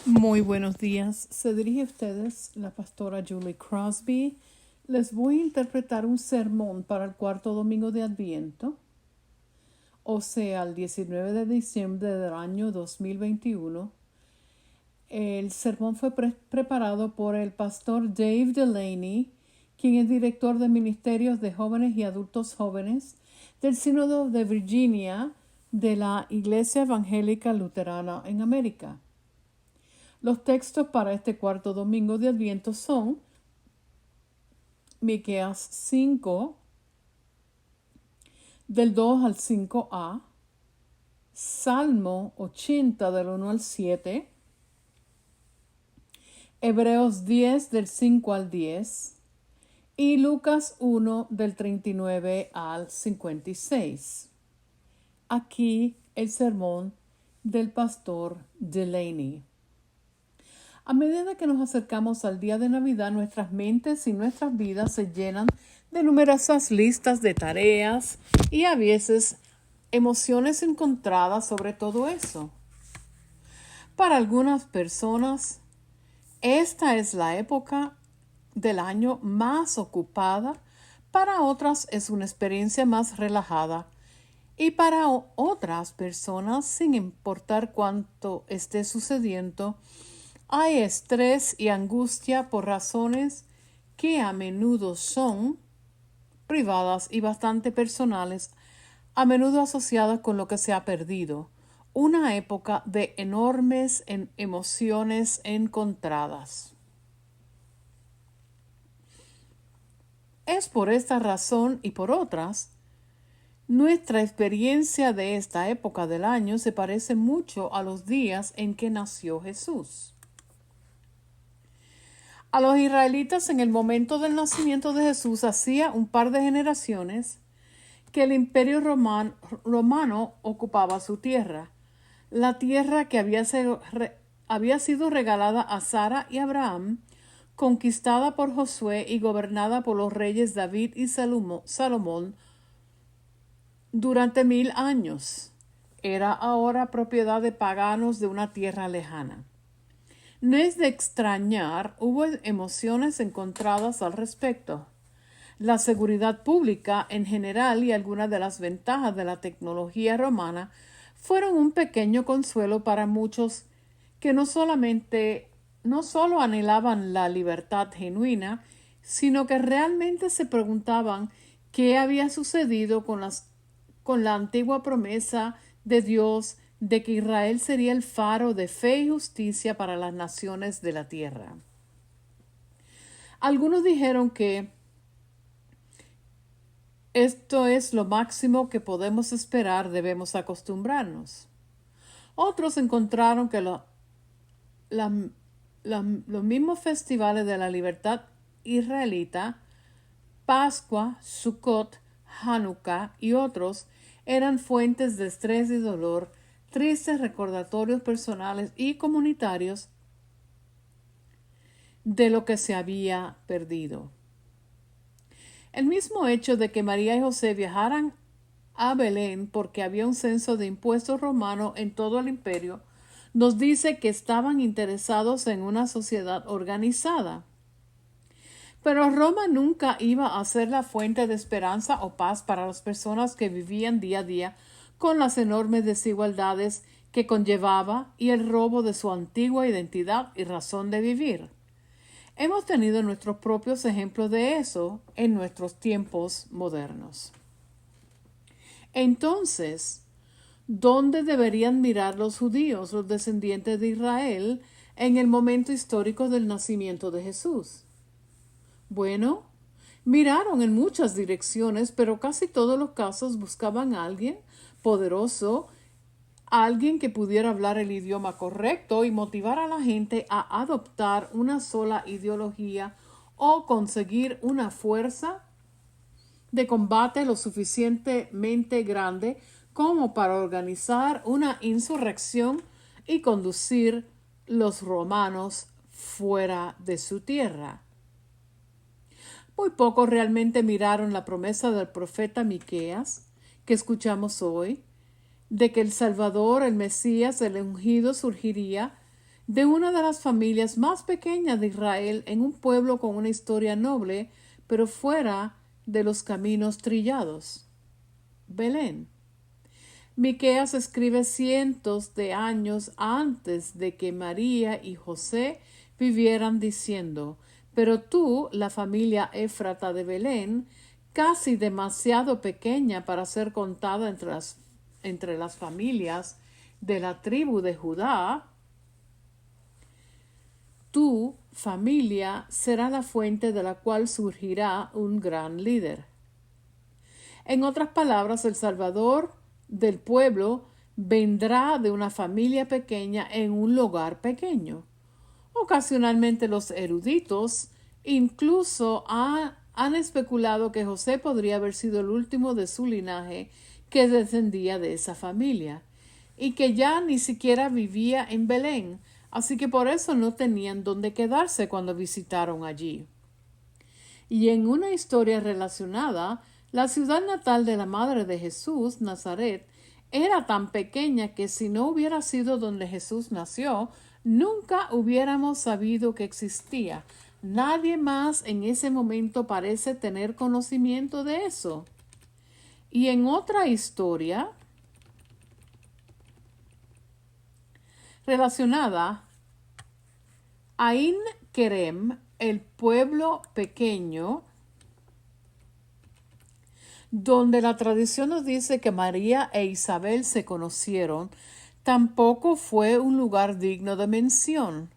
Muy buenos días. Se dirige a ustedes la pastora Julie Crosby. Les voy a interpretar un sermón para el cuarto domingo de Adviento, o sea, el 19 de diciembre del año 2021. El sermón fue preparado por el pastor Dave Delaney, quien es director de Ministerios de Jóvenes y Adultos Jóvenes del Sínodo de Virginia de la Iglesia Evangélica Luterana en América. Los textos para este cuarto domingo de Adviento son Miqueas 5, del 2 al 5a, Salmo 80, del 1 al 7, Hebreos 10, del 5 al 10, y Lucas 1, del 39 al 56. Aquí el sermón del pastor Delaney. A medida que nos acercamos al día de Navidad, nuestras mentes y nuestras vidas se llenan de numerosas listas de tareas y a veces emociones encontradas sobre todo eso. Para algunas personas, esta es la época del año más ocupada, para otras es una experiencia más relajada y para otras personas, sin importar cuánto esté sucediendo, hay estrés y angustia por razones que a menudo son privadas y bastante personales, a menudo asociadas con lo que se ha perdido, una época de enormes emociones encontradas. Es por esta razón y por otras, nuestra experiencia de esta época del año se parece mucho a los días en que nació Jesús. A los israelitas en el momento del nacimiento de Jesús hacía un par de generaciones que el imperio romano ocupaba su tierra, la tierra que había sido regalada a Sara y Abraham, conquistada por Josué y gobernada por los reyes David y Salomón durante 1000 años. Era ahora propiedad de paganos de una tierra lejana. No es de extrañar, hubo emociones encontradas al respecto. La seguridad pública en general y algunas de las ventajas de la tecnología romana fueron un pequeño consuelo para muchos que no solo anhelaban la libertad genuina, sino que realmente se preguntaban qué había sucedido con la antigua promesa de Dios de que Israel sería el faro de fe y justicia para las naciones de la tierra. Algunos dijeron que esto es lo máximo que podemos esperar, debemos acostumbrarnos. Otros encontraron que los mismos festivales de la libertad israelita, Pascua, Sukkot, Hanukkah y otros, eran fuentes de estrés y dolor, tristes recordatorios personales y comunitarios de lo que se había perdido. El mismo hecho de que María y José viajaran a Belén porque había un censo de impuestos romano en todo el imperio, nos dice que estaban interesados en una sociedad organizada. Pero Roma nunca iba a ser la fuente de esperanza o paz para las personas que vivían día a día con las enormes desigualdades que conllevaba y el robo de su antigua identidad y razón de vivir. Hemos tenido nuestros propios ejemplos de eso en nuestros tiempos modernos. Entonces, ¿dónde deberían mirar los judíos, los descendientes de Israel, en el momento histórico del nacimiento de Jesús? Bueno, miraron en muchas direcciones, pero casi todos los casos buscaban a alguien poderoso, alguien que pudiera hablar el idioma correcto y motivar a la gente a adoptar una sola ideología o conseguir una fuerza de combate lo suficientemente grande como para organizar una insurrección y conducir los romanos fuera de su tierra. Muy pocos realmente miraron la promesa del profeta Miqueas, que escuchamos hoy, de que el Salvador, el Mesías, el ungido, surgiría de una de las familias más pequeñas de Israel en un pueblo con una historia noble, pero fuera de los caminos trillados. Belén. Miqueas escribe cientos de años antes de que María y José vivieran diciendo: pero tú, la familia Éfrata de Belén, casi demasiado pequeña para ser contada entre las familias de la tribu de Judá, tu familia será la fuente de la cual surgirá un gran líder. En otras palabras, el Salvador del pueblo vendrá de una familia pequeña en un lugar pequeño. Ocasionalmente los eruditos incluso han especulado que José podría haber sido el último de su linaje que descendía de esa familia, y que ya ni siquiera vivía en Belén, así que por eso no tenían dónde quedarse cuando visitaron allí. Y en una historia relacionada, la ciudad natal de la madre de Jesús, Nazaret, era tan pequeña que si no hubiera sido donde Jesús nació, nunca hubiéramos sabido que existía. Nadie más en ese momento parece tener conocimiento de eso. Y en otra historia relacionada, Ain Kerem, el pueblo pequeño, donde la tradición nos dice que María e Isabel se conocieron, tampoco fue un lugar digno de mención,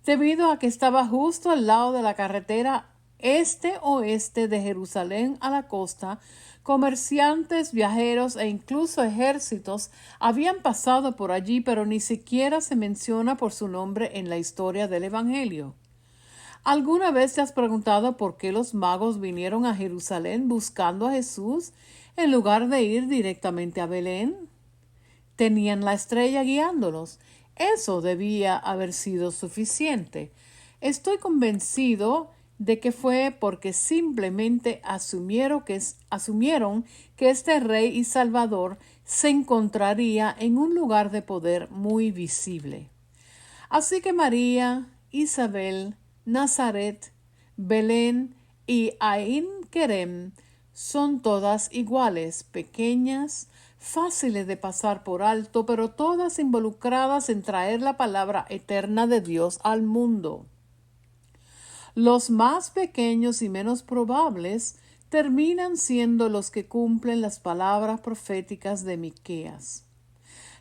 debido a que estaba justo al lado de la carretera este-oeste de Jerusalén a la costa. Comerciantes, viajeros e incluso ejércitos habían pasado por allí, pero ni siquiera se menciona por su nombre en la historia del Evangelio. ¿Alguna vez te has preguntado por qué los magos vinieron a Jerusalén buscando a Jesús en lugar de ir directamente a Belén? Tenían la estrella guiándolos. Eso debía haber sido suficiente. Estoy convencido de que fue porque simplemente asumieron que este rey y salvador se encontraría en un lugar de poder muy visible. Así que María, Isabel, Nazaret, Belén y Ain Kerem son todas iguales, pequeñas, fáciles de pasar por alto, pero todas involucradas en traer la palabra eterna de Dios al mundo. Los más pequeños y menos probables terminan siendo los que cumplen las palabras proféticas de Miqueas.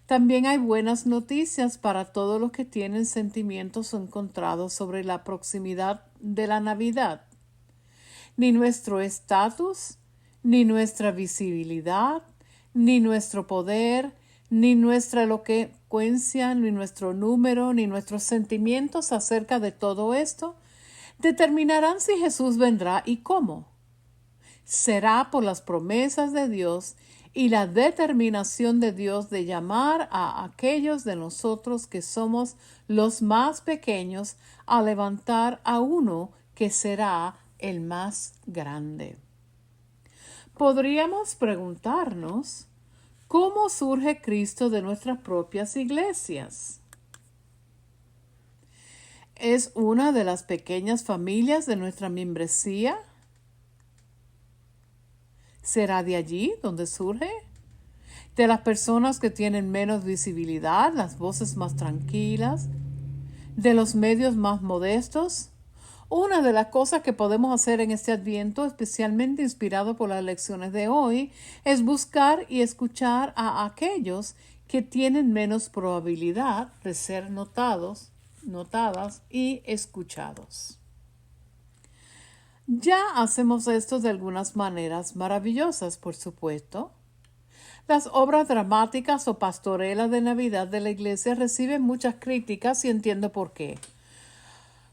También hay buenas noticias para todos los que tienen sentimientos encontrados sobre la proximidad de la Navidad. Ni nuestro estatus, ni nuestra visibilidad, ni nuestro poder, ni nuestra elocuencia, ni nuestro número, ni nuestros sentimientos acerca de todo esto determinarán si Jesús vendrá y cómo. Será por las promesas de Dios y la determinación de Dios de llamar a aquellos de nosotros que somos los más pequeños a levantar a uno que será el más grande. Podríamos preguntarnos, ¿cómo surge Cristo de nuestras propias iglesias? ¿Es una de las pequeñas familias de nuestra membresía? ¿Será de allí donde surge? ¿De las personas que tienen menos visibilidad, las voces más tranquilas? ¿De los medios más modestos? Una de las cosas que podemos hacer en este Adviento, especialmente inspirado por las lecciones de hoy, es buscar y escuchar a aquellos que tienen menos probabilidad de ser notadas y escuchados. Ya hacemos esto de algunas maneras maravillosas, por supuesto. Las obras dramáticas o pastorelas de Navidad de la Iglesia reciben muchas críticas y entiendo por qué.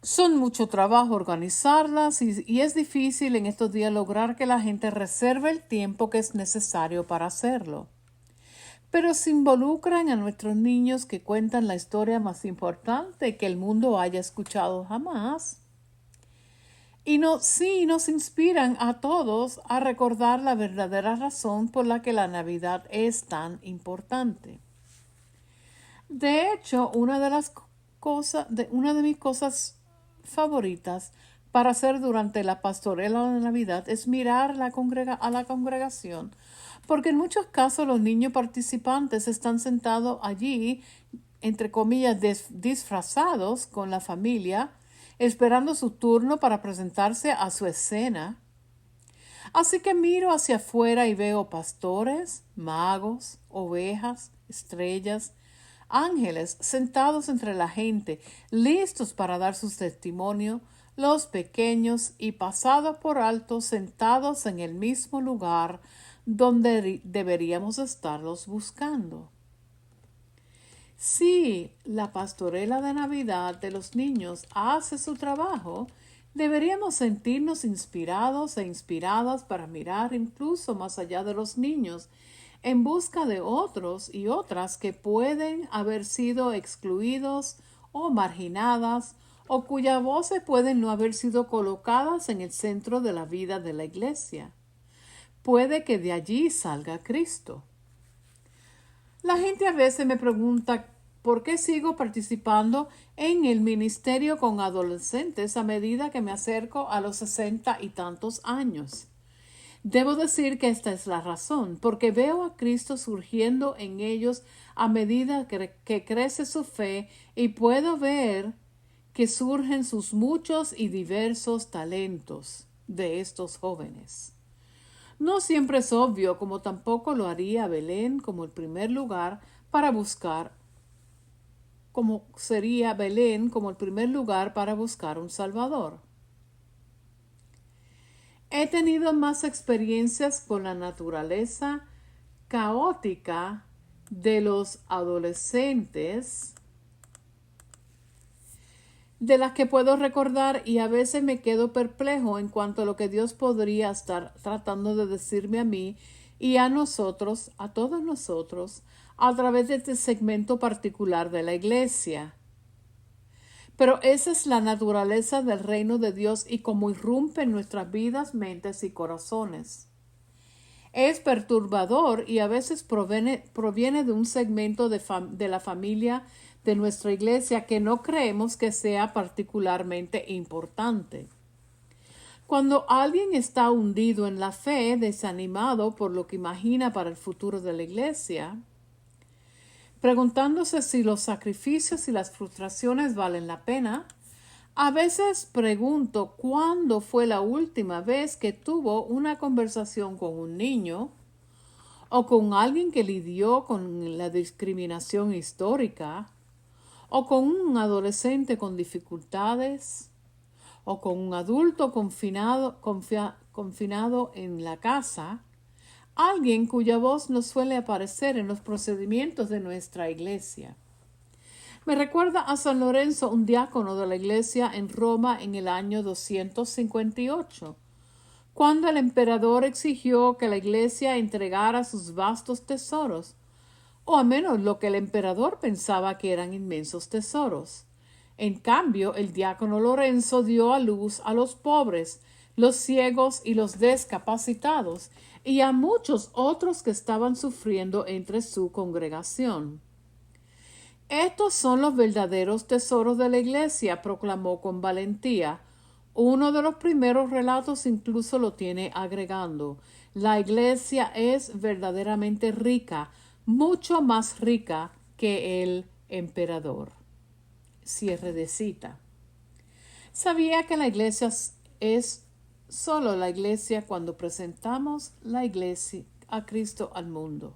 Son mucho trabajo organizarlas y es difícil en estos días lograr que la gente reserve el tiempo que es necesario para hacerlo. Pero se involucran a nuestros niños que cuentan la historia más importante que el mundo haya escuchado jamás. Y nos inspiran a todos a recordar la verdadera razón por la que la Navidad es tan importante. De hecho, una de las una de mis cosas favoritas para hacer durante la pastorela de Navidad es mirar a la congregación, porque en muchos casos los niños participantes están sentados allí, entre comillas, disfrazados con la familia, esperando su turno para presentarse a su escena. Así que miro hacia afuera y veo pastores, magos, ovejas, estrellas, ángeles sentados entre la gente, listos para dar su testimonio, los pequeños y pasados por alto sentados en el mismo lugar donde deberíamos estarlos buscando. Si la pastorela de Navidad de los niños hace su trabajo, deberíamos sentirnos inspirados e inspiradas para mirar incluso más allá de los niños, en busca de otros y otras que pueden haber sido excluidos o marginadas, o cuyas voces pueden no haber sido colocadas en el centro de la vida de la iglesia. Puede que de allí salga Cristo. La gente a veces me pregunta por qué sigo participando en el ministerio con adolescentes a medida que me acerco a los 60 y tantos años. Debo decir que esta es la razón, porque veo a Cristo surgiendo en ellos a medida que crece su fe, y puedo ver que surgen sus muchos y diversos talentos de estos jóvenes. No siempre es obvio, como tampoco lo haría Belén como el primer lugar para buscar, como sería Belén como el primer lugar para buscar un Salvador. He tenido más experiencias con la naturaleza caótica de los adolescentes de las que puedo recordar, y a veces me quedo perplejo en cuanto a lo que Dios podría estar tratando de decirme a mí y a nosotros, a todos nosotros, a través de este segmento particular de la iglesia. Pero esa es la naturaleza del reino de Dios y cómo irrumpe en nuestras vidas, mentes y corazones. Es perturbador y a veces proviene de un segmento de la familia de nuestra iglesia que no creemos que sea particularmente importante. Cuando alguien está hundido en la fe, desanimado por lo que imagina para el futuro de la iglesia, preguntándose si los sacrificios y las frustraciones valen la pena, a veces pregunto cuándo fue la última vez que tuvo una conversación con un niño o con alguien que lidió con la discriminación histórica, o con un adolescente con dificultades, o con un adulto confinado en la casa, alguien cuya voz no suele aparecer en los procedimientos de nuestra iglesia. Me recuerda a San Lorenzo, un diácono de la iglesia en Roma en el año 258, cuando el emperador exigió que la iglesia entregara sus vastos tesoros, o al menos lo que el emperador pensaba que eran inmensos tesoros. En cambio, el diácono Lorenzo dio a luz a los pobres, los ciegos y los discapacitados, y a muchos otros que estaban sufriendo entre su congregación. Estos son los verdaderos tesoros de la iglesia, proclamó con valentía. Uno de los primeros relatos incluso lo tiene agregando: la iglesia es verdaderamente rica, mucho más rica que el emperador. Cierre de cita. Sabía que la iglesia es solo la iglesia cuando presentamos la iglesia a Cristo al mundo.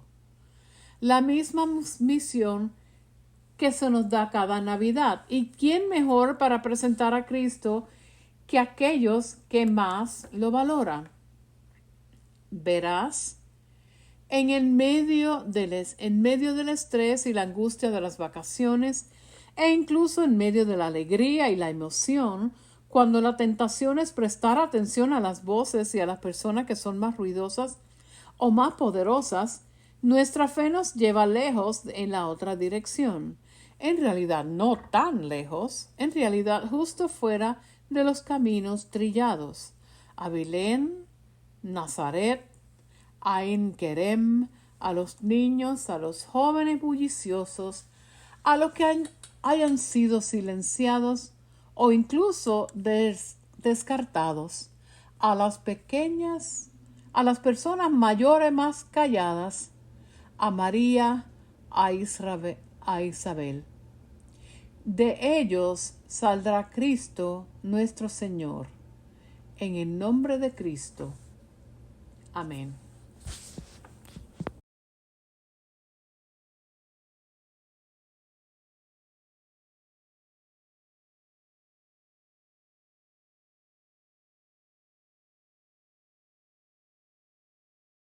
La misma misión que se nos da cada Navidad. ¿Y quién mejor para presentar a Cristo que aquellos que más lo valoran? Verás, en medio del estrés y la angustia de las vacaciones, e incluso en medio de la alegría y la emoción, cuando la tentación es prestar atención a las voces y a las personas que son más ruidosas o más poderosas, nuestra fe nos lleva lejos en la otra dirección. En realidad no tan lejos, en realidad justo fuera de los caminos trillados, a Belén, Nazaret, a En-Kerem, a los niños, a los jóvenes bulliciosos, a los que hayan sido silenciados o incluso descartados. A las personas mayores más calladas, a María, a Isabel. De ellos saldrá Cristo nuestro Señor. En el nombre de Cristo. Amén.